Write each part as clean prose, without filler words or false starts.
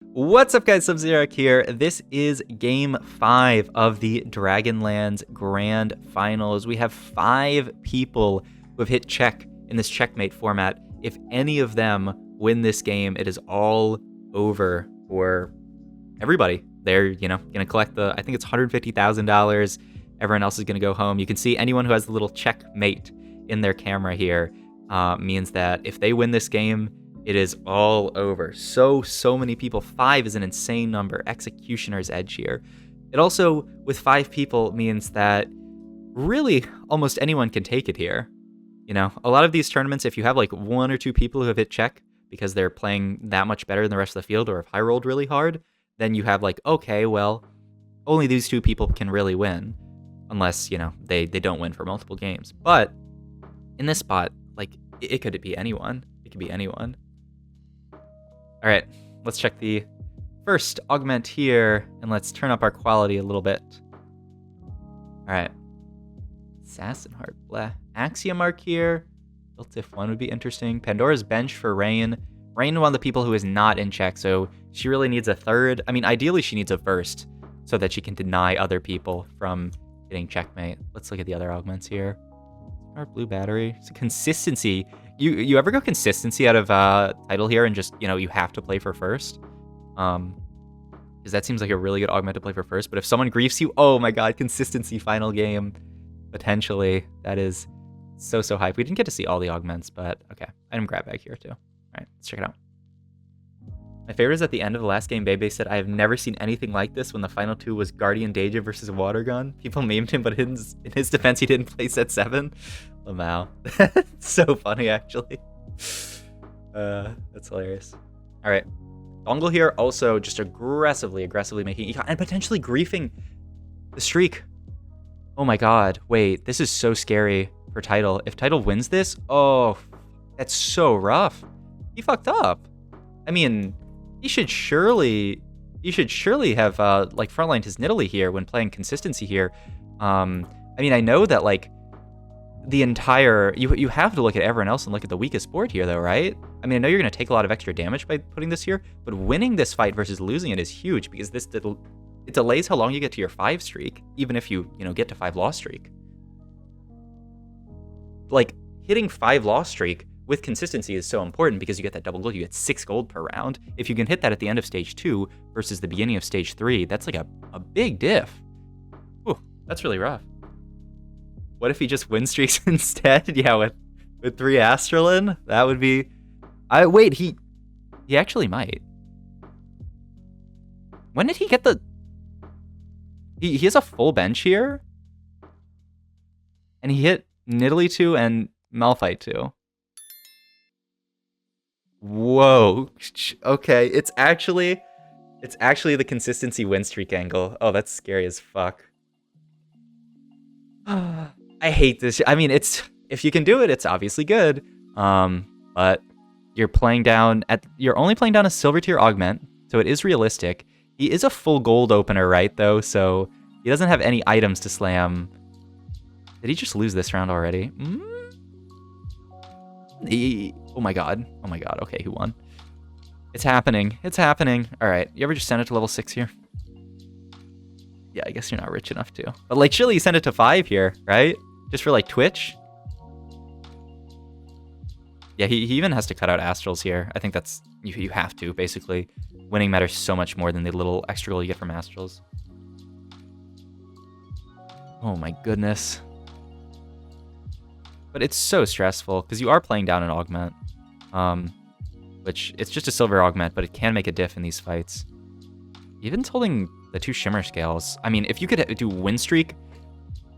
What's up, guys? Sub-Zero here. This is Game 5 of the Dragonlands Grand Finals. We have 5 people who have hit check in this checkmate format. If any of them win this game, it is all over for everybody. They're, going to collect I think it's $150,000. Everyone else is going to go home. You can see anyone who has the little checkmate in their camera here means that if they win this game, it is all over. So many people. 5 is an insane number. Executioner's edge here. It also, with 5 people, means that really almost anyone can take it here. A lot of these tournaments, if you have like 1 or 2 people who have hit check because they're playing that much better than the rest of the field or have high rolled really hard, then you have like, okay, well, only these 2 people can really win. Unless, they don't win for multiple games. But in this spot, like, it could be anyone. It could be anyone. All right, let's check the first augment here, and let's turn up our quality a little bit. All right. Assassin Heart, blah. Axiom Mark here. Built if 1 would be interesting. Pandora's Bench for Rain. Rain, one of the people who is not in check, so she really needs a third. I mean, ideally she needs a first, so that she can deny other people from getting checkmate. Let's look at the other augments here. Our blue battery. So consistency. You ever go consistency out of title here and just, you have to play for first? Because that seems like a really good augment to play for first. But if someone griefs you, oh my god, consistency final game. Potentially. That is so hype. We didn't get to see all the augments, but okay. Item grab bag here too. All right, let's check it out. My favorite is at the end of the last game, Bebe said, I have never seen anything like this when the final 2 was Guardian Deja versus Water Gun. People memed him, but in his defense, he didn't play set 7. Lamau. That's so funny, actually. That's hilarious. All right. Dongle here also just aggressively making econ and potentially griefing the streak. Oh my god. Wait, this is so scary for Tidal. If Tidal wins this, oh, that's so rough. He fucked up. I mean, he should surely have like frontlined his Nidalee here when playing consistency here. I mean, I know that like the entire you have to look at everyone else and look at the weakest board here though, right? I mean, I know you're going to take a lot of extra damage by putting this here, but winning this fight versus losing it is huge because it delays how long you get to your 5 streak, even if you get to 5 loss streak. Like hitting 5 loss streak with consistency is so important because you get that double gold. You get 6 gold per round. If you can hit that at the end of stage 2 versus the beginning of stage 3, that's like a big diff. Ooh, that's really rough. What if he just win streaks instead? Yeah, with 3 Astralin? That would be... Wait, he actually might. When did he get the... He has a full bench here? And he hit Nidalee 2 and Malphite 2. Whoa. Okay, it's actually the consistency win streak angle. Oh, that's scary as fuck. I hate this. I mean, if you can do it, it's obviously good. But you're only playing down a silver tier augment, so it is realistic. He is a full gold opener, right, though, so he doesn't have any items to slam. Did he just lose this round already? Oh my god. Okay, who won? It's happening. All right, you ever just send it to level 6 here? Yeah, I guess you're not rich enough to. But like, surely you send it to 5 here, right? Just for like Twitch? Yeah, he even has to cut out Astrals here. I think that's... You have to, basically. Winning matters so much more than the little extra goal you get from Astrals. Oh my goodness. But it's so stressful, because you are playing down an augment. Which, it's just a silver augment, but it can make a diff in these fights. Even holding the 2 Shimmer Scales. I mean, if you could do win streak...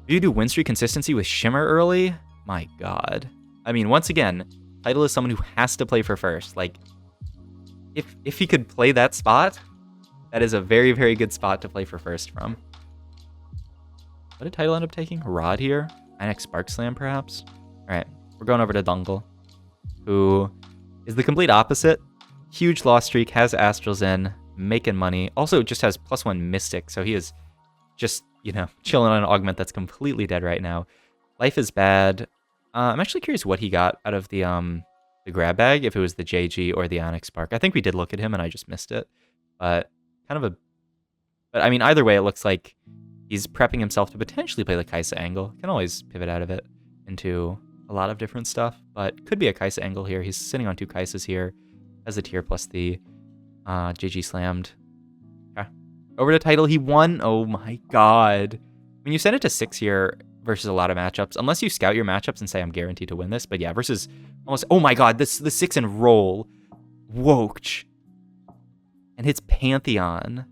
If you do win streak consistency with Shimmer early, my god. I mean, once again, Tidal is someone who has to play for first. Like, if he could play that spot, that is a very, very good spot to play for first from. What did Tidal end up taking? Rod here? Inex Spark Slam, perhaps? Alright, we're going over to Dungle, who is the complete opposite. Huge loss streak, has Astrals in, making money. Also just has +1 Mystic, so he is just, chilling on an augment that's completely dead right now. Life is bad. I'm actually curious what he got out of the grab bag, if it was the JG or the Onyx Spark. I think we did look at him and I just missed it. but kind of a... But I mean, either way, it looks like he's prepping himself to potentially play the Kaisa angle. Can always pivot out of it into a lot of different stuff, but could be a Kaisa angle here. He's sitting on 2 Kaisas here as a tier plus the GG slammed. Okay. Over to title, he won. Oh my god. When you send it to 6 here versus a lot of matchups, unless you scout your matchups and say I'm guaranteed to win this, but yeah, versus almost... Oh my god, this the 6 and roll. Wokch. And hits Pantheon.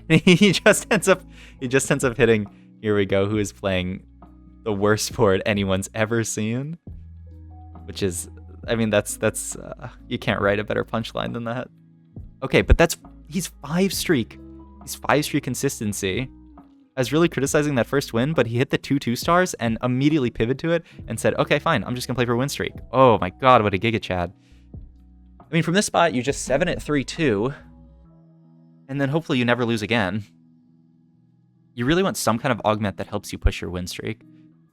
he just ends up hitting, here we go, who is playing the worst board anyone's ever seen, which is, I mean, that's you can't write a better punchline than that. Okay, but he's 5 streak. He's 5 streak consistency. I was really criticizing that first win, but he hit the 2 stars and immediately pivoted to it and said, okay, fine, I'm just gonna play for win streak. Oh my god, what a Giga Chad. I mean, from this spot, you just 7 at 3-2, and then hopefully you never lose again. You really want some kind of augment that helps you push your win streak.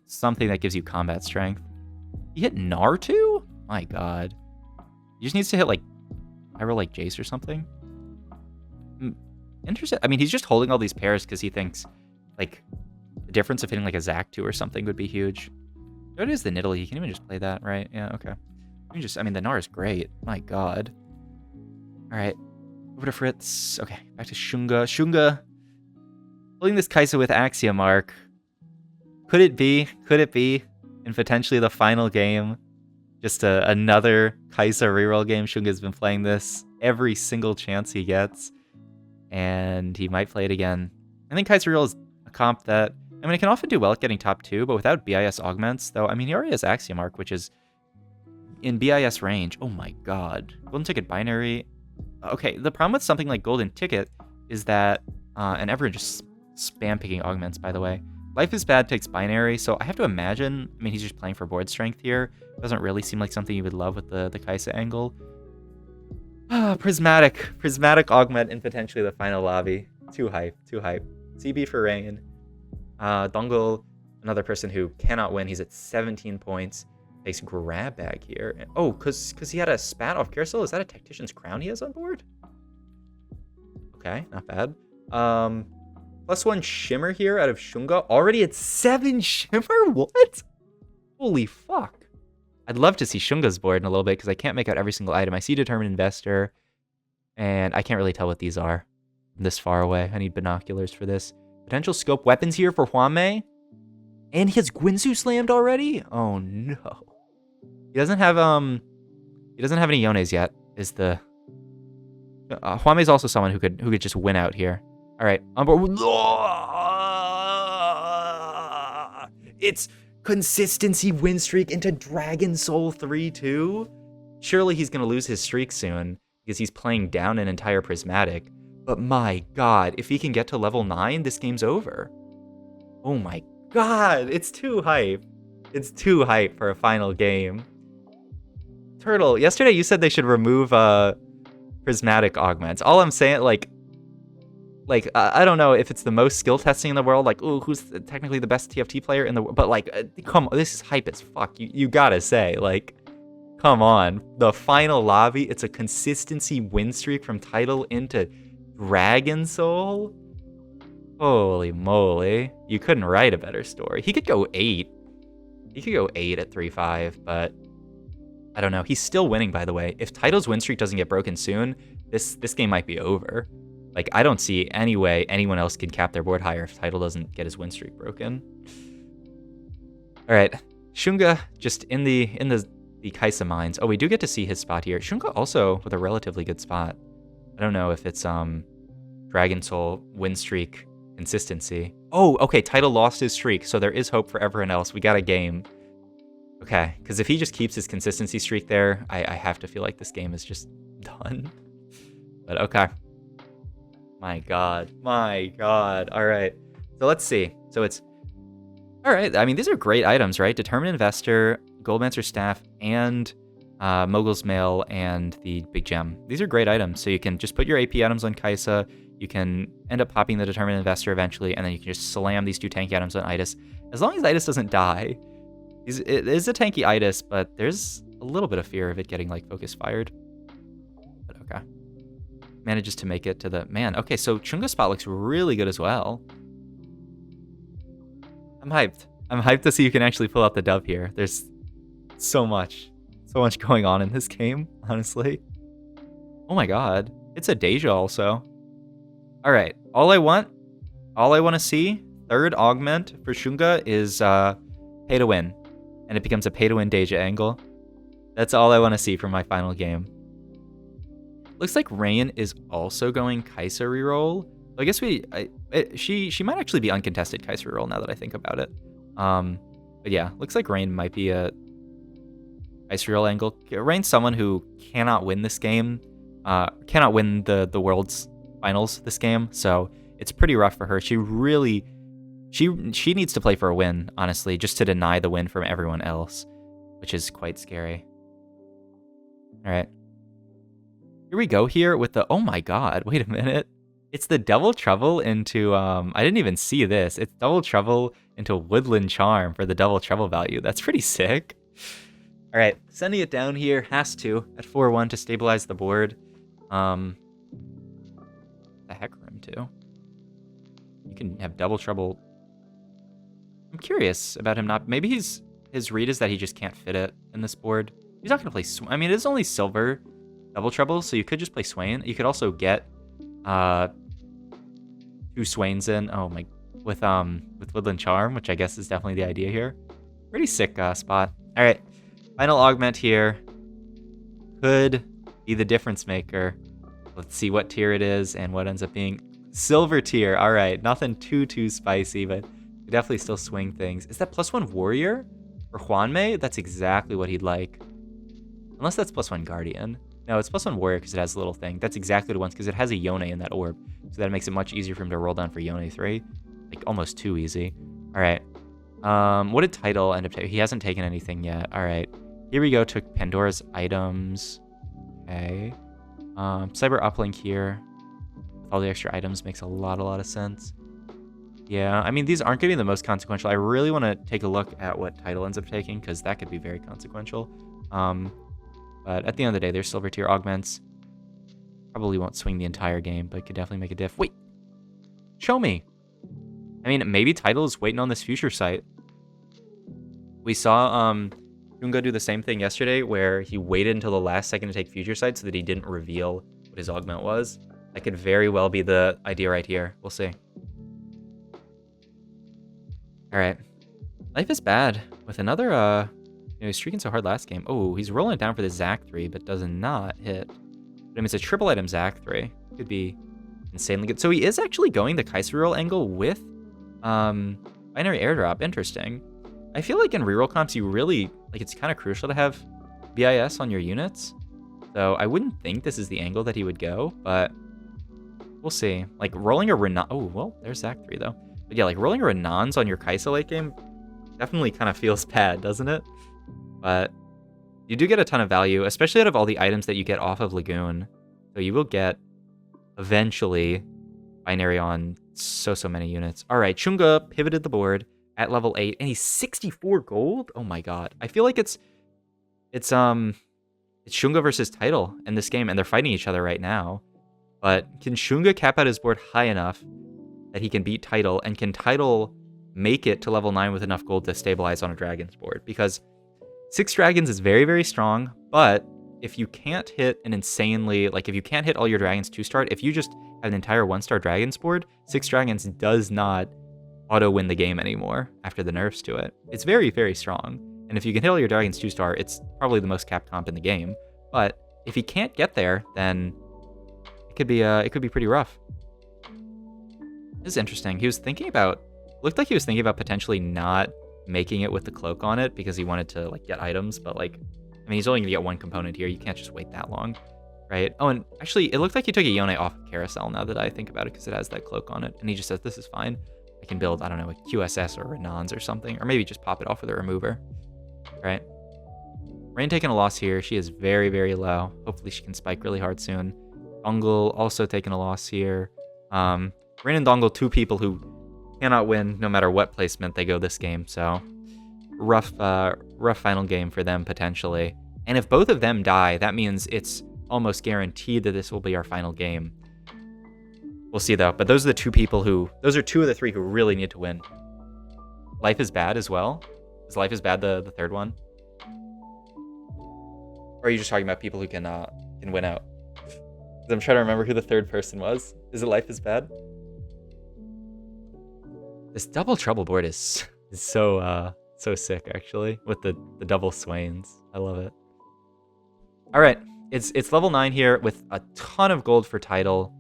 Something that gives you combat strength. He hit Naruto? My god. He just needs to hit, like, I roll like Jace or something. Interesting. I mean, he's just holding all these pairs because he thinks, like, the difference of hitting, like, a Zac 2 or something would be huge. What is the Nidalee? You can even just play that, right? Yeah, okay. I mean, the Gnar is great. My god. Alright. Over to Fritz. Okay, back to Shunga. Shunga holding this Kaisa with Axia Mark. Could it be? Could it be? In potentially the final game, just another Kaisa reroll game. Shunga's been playing this every single chance he gets, and he might play it again. I think Kaisa reroll is a comp that, I mean, it can often do well at getting top 2, but without BIS augments, though, I mean, he already has Axia Mark, which is in BIS range. Oh my god. Golden Ticket binary. Okay, the problem with something like Golden Ticket is that, and everyone just spam picking augments, by the way. Life is Bad takes binary, so I have to imagine, I mean, he's just playing for board strength here. Doesn't really seem like something you would love with the Kaisa angle. Prismatic augment in potentially the final lobby. Too hype, too hype. CB for Rain. Dongle, another person who cannot win. He's at 17 points. Takes grab bag here. Oh, because he had a spat off Carousel. Is that a Tactician's Crown he has on board? Okay, not bad. +1 Shimmer here out of Shunga. Already at 7 Shimmer? What? Holy fuck. I'd love to see Shunga's board in a little bit because I can't make out every single item. I see Determined Investor, and I can't really tell what these are this far away. I need binoculars for this. Potential scope weapons here for Hwame. And he has Guinzu slammed already? Oh no. He doesn't have any Yones yet, is the... Hwame's also someone who could just win out here. Alright, on board. It's consistency win streak into Dragon Soul 3-2. Surely he's gonna lose his streak soon, because he's playing down an entire Prismatic. But my god, if he can get to level 9, this game's over. Oh my god, it's too hype. It's too hype for a final game. Turtle, yesterday you said they should remove Prismatic augments. All I'm saying, like I don't know if it's the most skill testing in the world, like, ooh, who's technically the best TFT player in the world, but like, come on, this is hype as fuck. You gotta say, like, come on. The final lobby, it's a consistency win streak from title into Dragon Soul? Holy moly. You couldn't write a better story. He could go 8. He could go 8 at 3-5, but I don't know. He's still winning, by the way. If title's win streak doesn't get broken soon, this game might be over. Like, I don't see any way anyone else can cap their board higher if title doesn't get his win streak broken. All right, Shunga just in the Kaisa mines. Oh, we do get to see his spot here. Shunga also with a relatively good spot. I don't know if it's Dragon Soul win streak consistency. Oh, okay, title lost his streak, so there is hope for everyone else. We got a game. Okay, because if he just keeps his consistency streak there, I have to feel like this game is just done. But okay. My god. All right. So let's see. So it's... All right. I mean, these are great items, right? Determined Investor, Goldmancer Staff, and Mogul's Mail, and the Big Gem. These are great items. So you can just put your AP items on Kaisa. You can end up popping the Determined Investor eventually, and then you can just slam these 2 tanky items on Itis. As long as Itis doesn't die. It is a tanky Itis, but there's a little bit of fear of it getting, like, focus fired. But okay. manages to make it to the... Man, okay, so Chunga's spot looks really good as well. I'm hyped. I'm hyped to see who can actually pull out the dub here. There's so much going on in this game, honestly. Oh my god. It's a Deja also. All right. All I want to see, third augment for Shunga is pay to win. And it becomes a pay to win Deja angle. That's all I want to see for my final game. Looks like Rain is also going Kaisa reroll. I guess she might actually be uncontested Kaisa reroll now that I think about it. But yeah, looks like Rain might be a Kaisa reroll angle. Rain's someone who cannot win this game. Cannot win the World's Finals this game, so it's pretty rough for her. She needs to play for a win, honestly, just to deny the win from everyone else, which is quite scary. All right. Here we go here with the... Oh my god, wait a minute. It's the Double Trouble into... I didn't even see this. It's Double Trouble into Woodland Charm for the Double Trouble value. That's pretty sick. All right, sending it down here. Has to at 4-1 to stabilize the board. The heck room too. You can have Double Trouble. I'm curious about him not... Maybe his read is that he just can't fit it in this board. He's not going to play... I mean, it is only silver Double Trouble, so you could just play Swain. You could also get 2 Swains in. Oh my... With Woodland Charm, which I guess is definitely the idea here. Pretty sick spot. All right. Final augment here. Could be the difference maker. Let's see what tier it is and what ends up being. Silver tier. All right. Nothing too spicy, but we definitely still swing things. Is that +1 Warrior for Juanmei? That's exactly what he'd like. Unless that's +1 Guardian. No, it's +1 Warrior because it has a little thing. That's exactly what it wants because it has a Yone in that orb. So that makes it much easier for him to roll down for Yone 3. Like almost too easy. All right. What did Title end up taking? He hasn't taken anything yet. All right. Here we go. Took Pandora's items. Okay. Cyber uplink here with all the extra items makes a lot of sense. Yeah, I mean, these aren't going to be the most consequential. I really want to take a look at what Title ends up taking because that could be very consequential. But at the end of the day, there's silver tier augments. Probably won't swing the entire game, but could definitely make a diff. Wait, show me. I mean, maybe Title is waiting on this future sight. We saw Junga do the same thing yesterday where he waited until the last second to take future sight so that he didn't reveal what his augment was. That could very well be the idea right here. We'll see. All right. Life is bad with another, he's streaking so hard last game. Oh, he's rolling it down for the Zac 3, but does not hit. But I mean, it's a triple item Zac 3. Could be insanely good. So he is actually going the Kaisa reroll angle with binary airdrop. Interesting. I feel like in reroll comps, you really, like, it's kind of crucial to have BIS on your units. So I wouldn't think this is the angle that he would go, but we'll see. Like, rolling a Renan... Oh, well, there's Zac 3, though. But yeah, like, rolling a Renans on your Kaisa late game definitely kind of feels bad, doesn't it? But you do get a ton of value, especially out of all the items that you get off of Lagoon. So you will get, eventually, binary on so many units. All right, Chunga pivoted the board at level 8, and he's 64 gold? Oh my god. I feel like it's Shunga versus Title in this game, and they're fighting each other right now. But can Shunga cap out his board high enough that he can beat Title, and can Title make it to level 9 with enough gold to stabilize on a Dragon's board? Because 6 Dragons is very very-strong, but if you can't hit an insanely... Like, if you can't hit all your Dragons 2-star, if you just have an entire 1-star Dragon's board, 6 Dragons does not auto-win the game anymore after the nerfs to it. It's very, very strong. And if you can hit all your Dragons 2-star, it's probably the most capped comp in the game. But if he can't get there, then it could be pretty rough. This is interesting. He was thinking about... Looked like he was thinking about potentially not making it with the cloak on it because he wanted to, like, get items, but, like... I mean, he's only going to get one component here. You can't just wait that long, right? Oh, and actually, it looked like he took a Yone off of Carousel now that I think about it because it has that cloak on it. And he just says, this is fine. I can build, I don't know, a QSS or Renans or something. Or maybe just pop it off with a remover, right? Rain taking a loss here. She is very, very low. Hopefully she can spike really hard soon. Dongle also taking a loss here. Rain and Dongle, 2 people who cannot win no matter what placement they go this game. So rough final game for them potentially. And if both of them die, that means it's almost guaranteed that this will be our final game. We'll see, though. But those are the two people who... Those are two of the three who really need to win. Life is Bad as well? Is Life is Bad the third one? Or are you just talking about people who can win out? I'm trying to remember who the third person was. Is it Life is Bad? This Double Trouble board is so sick, actually, with the double swains. I love it. All right, it's level 9 here with a ton of gold for title.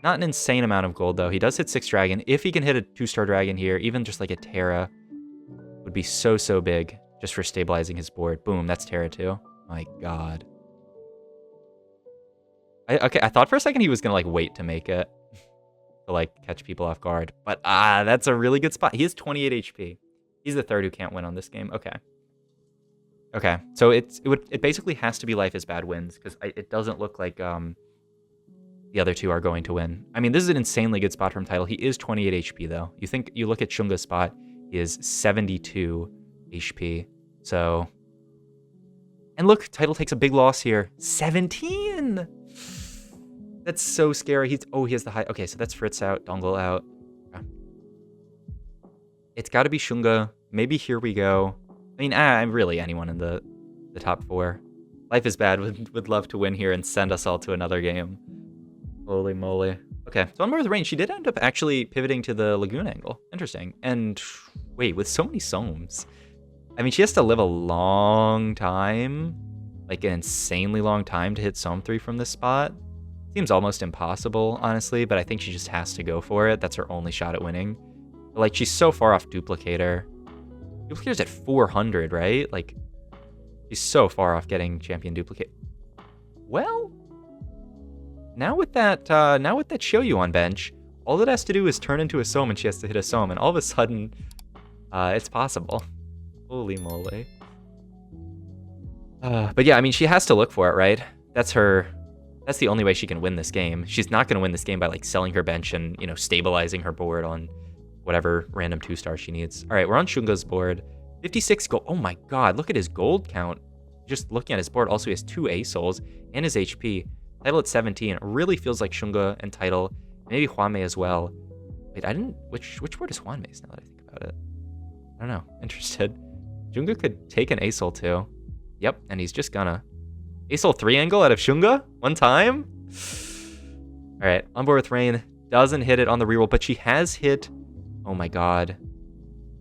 Not an insane amount of gold, though. He does hit 6 dragon. If he can hit a 2-star dragon here, even just like a Terra, would be so big just for stabilizing his board. Boom, that's Terra too. My God. Okay, I thought for a second he was gonna like wait to make it to like catch people off guard, but that's a really good spot. He has 28 HP. He's the third who can't win on this game. Okay, so it basically has to be Life is Bad wins because it doesn't look like the other two are going to win. I mean, this is an insanely good spot from title. He is 28 HP though. You look at Shunga's spot, he is 72 HP. So, and look, title takes a big loss here. 17. That's so scary. He has the high. Okay, so that's Fritz out, Dongle out. Okay. It's got to be Shunga. Maybe Here We Go. I mean, really anyone in the top 4. Life is Bad would love to win here and send us all to another game. Holy moly. Okay, so on More with Rain, she did end up actually pivoting to the Lagoon angle. Interesting. And wait, with so many Soams. I mean, she has to live a long time, like an insanely long time to hit Soam 3 from this spot. Seems almost impossible, honestly, but I think she just has to go for it. That's her only shot at winning. But, like, she's so far off Duplicator. Duplicator's at 400, right? Like, she's so far off getting Champion Duplicate. Well, now with that Shoyu on bench, all it has to do is turn into a Soam and she has to hit a Soam, and all of a sudden, it's possible. Holy moly. But yeah, I mean, she has to look for it, right? That's the only way she can win this game. She's not going to win this game by like selling her bench and, you know, stabilizing her board on whatever random 2-star she needs. All right, we're on Shunga's board. 56 gold. Oh my God, look at his gold count. Just looking at his board, also he has 2 A souls and his HP. Title at 17. It really feels like Shunga and title. Maybe Huanmei as well. Wait, which board is Huanmei's now that I think about it? I don't know. Interested. Shunga could take an A soul too. Yep, and he's just gonna. A soul 3 angle out of Shunga? One time? Alright, on board with Rain. Doesn't hit it on the reroll, but she has hit... Oh my God.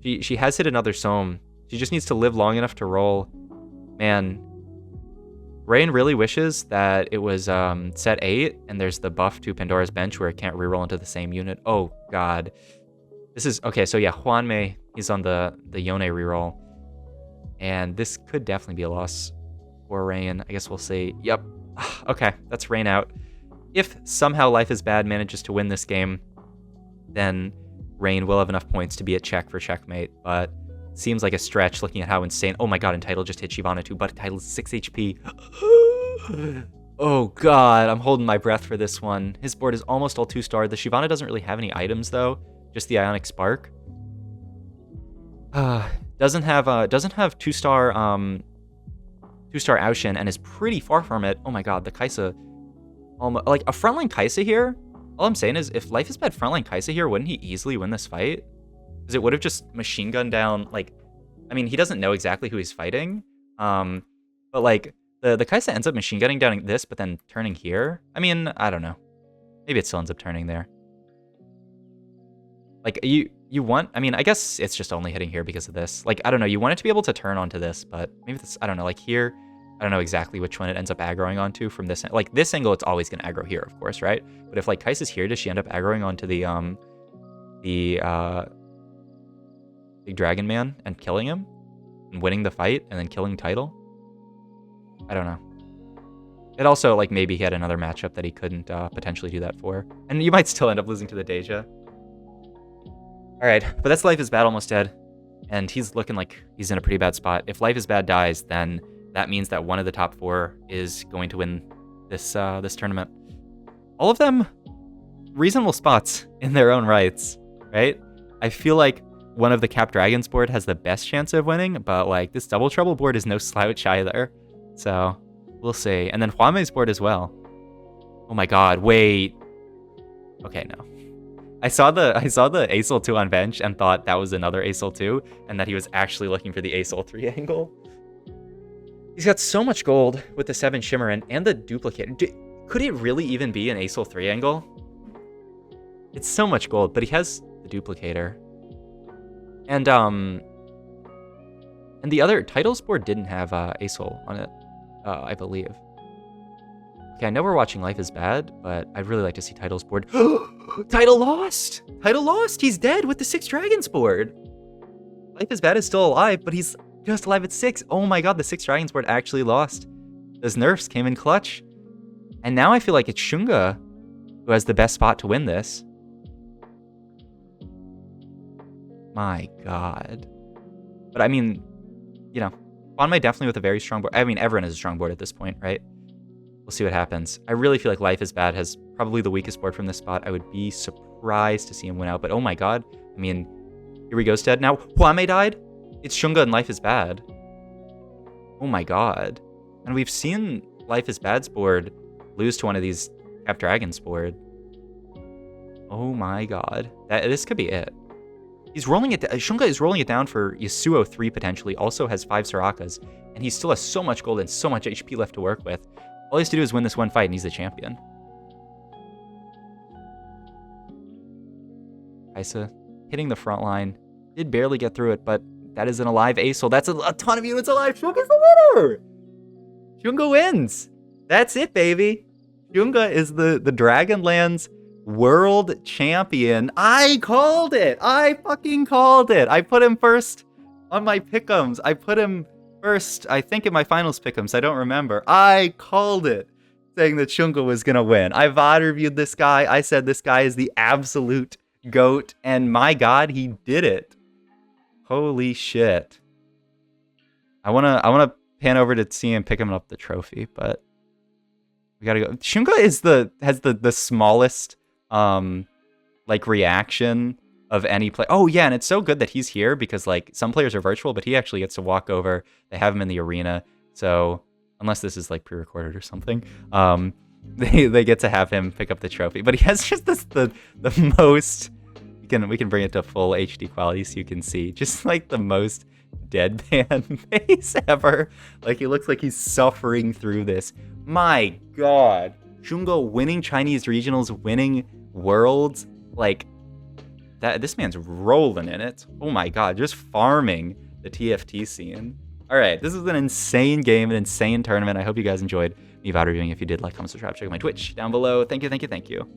She has hit another Soam. She just needs to live long enough to roll. Man. Rain really wishes that it was set 8, and there's the buff to Pandora's Bench where it can't reroll into the same unit. Oh God. This is... Okay, so yeah, Huanmei, he's on the Yone reroll. And this could definitely be a loss for Rain. I guess we'll see. Yep. Okay, that's Rain out. If somehow Life is Bad manages to win this game, then Rain will have enough points to be a check for checkmate, but seems like a stretch looking at how insane... Oh my God, and Title just hit Shyvana too, but Title's 6 HP. Oh God, I'm holding my breath for this one. His board is almost all 2-star. The Shyvana doesn't really have any items though, just the Ionic Spark. Doesn't have 2-star 2-star Aoshin and is pretty far from it. Oh my God, the Kaisa, like a frontline Kaisa here. All I'm saying is, if Life is Bad frontline Kaisa here, wouldn't he easily win this fight? Because it would have just machine gunned down. Like, I mean, he doesn't know exactly who he's fighting, but like the Kaisa ends up machine gunning down this, but then turning here. I mean, I don't know. Maybe it still ends up turning there. Like you want, I mean, I guess it's just only hitting here because of this. Like, I don't know, you want it to be able to turn onto this, but maybe this, I don't know, like here, I don't know exactly which one it ends up aggroing onto from this. Like, this angle, it's always going to aggro here, of course, right? But if, like, Kaisa's here, does she end up aggroing onto the big dragon man and killing him? And winning the fight and then killing Title? I don't know. It also, like, maybe he had another matchup that he couldn't potentially do that for. And you might still end up losing to the Deja. Alright, but that's Life is Bad almost dead. And he's looking like he's in a pretty bad spot. If Life is Bad dies, then that means that one of the top 4 is going to win this this tournament. All of them reasonable spots in their own rights, right? I feel like one of the Cap Dragons board has the best chance of winning, but like this Double Trouble board is no slouch either. So We'll see. And then Huame's board as well. Oh my god, wait. Okay, no. I saw the Acel 2 on bench and thought that was another Acel 2, and that he was actually looking for the Acel 3 angle. He's got so much gold with the 7 Shimmerin and the duplicate. Could it really even be an Acel 3 angle? It's so much gold, but he has the duplicator. And the other titles board didn't have Acel on it, I believe. Okay, I know we're watching Life is Bad, but I'd really like to see Title's board. Title lost! Title lost! He's dead with the 6 Dragons board! Life is Bad is still alive, but he's just alive at 6. Oh my god, the 6 Dragons board actually lost. Those nerfs came in clutch. And now I feel like it's Shunga who has the best spot to win this. My god. But I mean, you know, Kwanmei definitely with a very strong board. I mean, everyone has a strong board at this point, right? We'll see what happens. I really feel like Life is Bad has probably the weakest board from this spot. I would be surprised to see him win out, but oh my god. I mean, here we go, Stead. Now, Huame died? It's Shunga and Life is Bad. Oh my god. And we've seen Life is Bad's board lose to one of these Cap Dragon's board. Oh my god. This could be it. He's rolling it. Shunga is rolling it down for Yasuo 3 potentially. Also has 5 Sorakas, and he still has so much gold and so much HP left to work with. All he has to do is win this one fight, and he's the champion. Kaisa hitting the front line. Did barely get through it, but that is an alive Acel. That's a ton of units alive. Shunga's the winner. Shunga wins. That's it, baby. Shunga is the Dragonlands World Champion. I called it. I fucking called it. I put him first on my pick'ems. I put him first, I think, in my finals pick'ems. I don't remember. I called it, saying that Shunga was gonna win. I VOD reviewed this guy. I said this guy is the absolute GOAT, and my god, he did it. Holy shit. I wanna pan over to see him pick him up the trophy, but we gotta go. Shunga has the smallest like reaction of any play. Oh yeah, and it's so good that he's here because like some players are virtual, but he actually gets to walk over. They have him in the arena, so unless this is like pre-recorded or something, they get to have him pick up the trophy. But he has just the most. We can bring it to full HD quality so you can see just like the most deadpan face ever. Like he looks like he's suffering through this. My god, Shunga winning Chinese regionals, winning worlds, like that. This man's rolling in it. Oh my god, just farming the TFT scene. All right, this is an insane game, an insane tournament. I hope you guys enjoyed me VOD reviewing. If you did, like, comment, subscribe, check out my Twitch down below. Thank you, thank you, thank you.